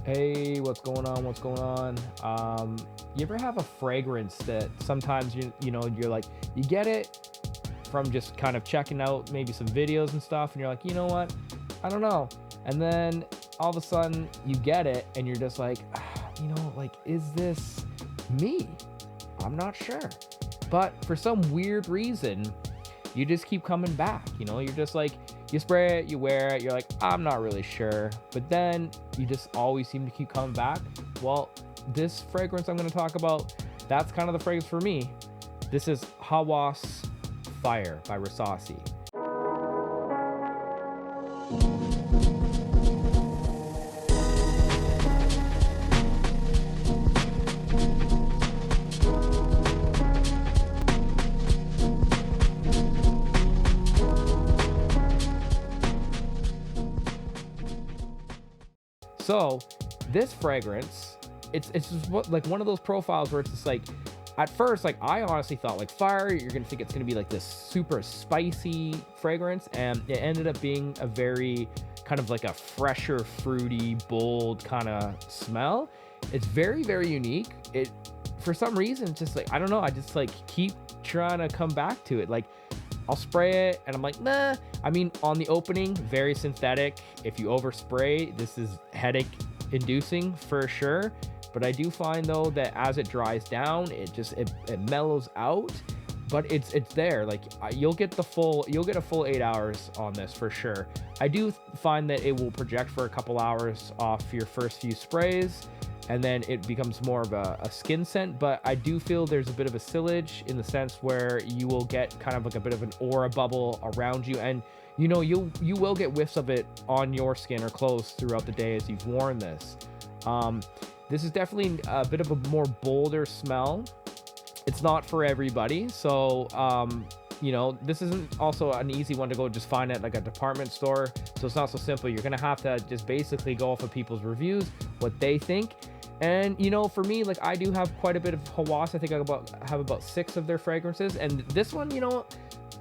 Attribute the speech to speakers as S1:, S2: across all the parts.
S1: Hey, what's going on? What's going on? You ever have a fragrance that sometimes you're like you get it from just kind of checking out maybe some videos and stuff, and you're like, you know what? I don't know. And then all of a sudden you get it, and you're just like, like, is this me? I'm not sure. But for some weird reason, you just keep coming back. You're just like, you spray it, you wear it, you're like, I'm not really sure. But then you just always seem to keep coming back. Well, this fragrance I'm going to talk about, that's kind of the fragrance for me. This is Hawas Fire by Rasasi. So this fragrance, it's just like one of those profiles where it's just like, at first, like I honestly thought like fire, you're gonna think it's gonna be like this super spicy fragrance, and it ended up being a very kind of like a fresher, fruity, bold kind of smell. It's very, very unique. It for some reason, it's just like I don't know. I just like keep trying to come back to it. Like I'll spray it and I'm like, nah. I mean, on the opening, very synthetic. If you overspray, this is headache inducing for sure. But I do find though that as it dries down, it mellows out. But it's there. Like you'll get a full 8 hours on this for sure. I do find that it will project for a couple hours off your first few sprays, and then it becomes more of a skin scent. But I do feel there's a bit of a sillage in the sense where you will get kind of like a bit of an aura bubble around you, and you will get whiffs of it on your skin or clothes throughout the day as you've worn this. This is definitely a bit of a more bolder smell. It's not for everybody, so this isn't also an easy one to go just find at like a department store, so it's not so simple. You're gonna have to just basically go off of people's reviews, what they think. And for me, like I do have quite a bit of Hawas. I think I have about 6 of their fragrances, and this one,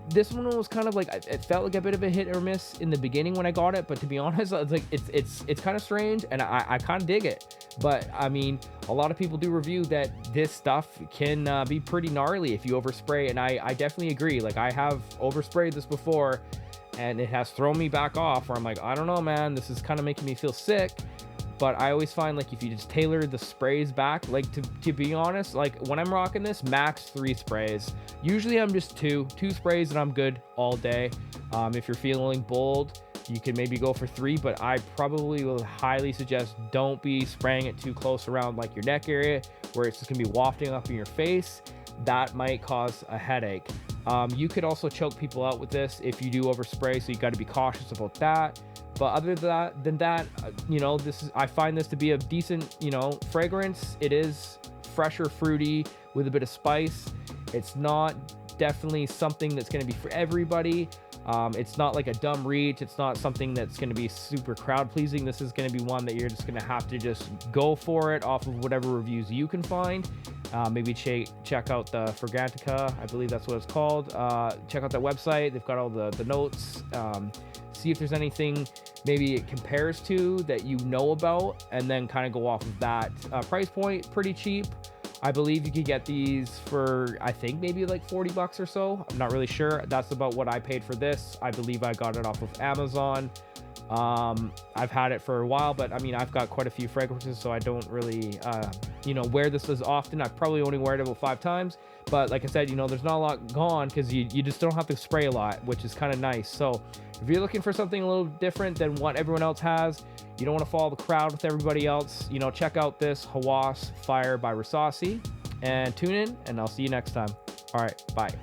S1: this one was kind of like, it felt like a bit of a hit or miss in the beginning when I got it, but to be honest, it's like it's kind of strange, and I kind of dig it. But I mean, a lot of people do review that this stuff can be pretty gnarly if you overspray, and I definitely agree. Like I have oversprayed this before, and it has thrown me back off where I'm like, I don't know, man, this is kind of making me feel sick. But I always find like if you just tailor the sprays back, like to be honest, like when I'm rocking this, max 3 sprays. Usually I'm just two sprays and I'm good all day. If you're feeling bold, you can maybe go for 3, but I probably will highly suggest don't be spraying it too close around like your neck area where it's just gonna be wafting up in your face. That might cause a headache. You could also choke people out with this if you do overspray, so you got to be cautious about that. But other than that, I find this to be a decent, fragrance. It is fresher, fruity with a bit of spice. It's not definitely something that's going to be for everybody. It's not like a dumb reach. It's not something that's going to be super crowd pleasing. This is going to be one that you're just going to have to just go for it off of whatever reviews you can find. Maybe check out the Fragrantica, I believe that's what it's called. Check out that website. They've got all the notes. See if there's anything maybe it compares to that you know about, and then kind of go off of that. Price point, pretty cheap. I believe you could get these for, I think maybe like $40 or so. I'm not really sure. That's about what I paid for this. I believe I got it off of Amazon. I've had it for a while, but I mean, I've got quite a few fragrances, so I don't really, wear this as often. I've probably only wear it about 5 times, but like I said, there's not a lot gone because you just don't have to spray a lot, which is kind of nice. So if you're looking for something a little different than what everyone else has, you don't want to follow the crowd with everybody else, check out this Hawas Fire by Rasasi and tune in, and I'll see you next time. All right, bye.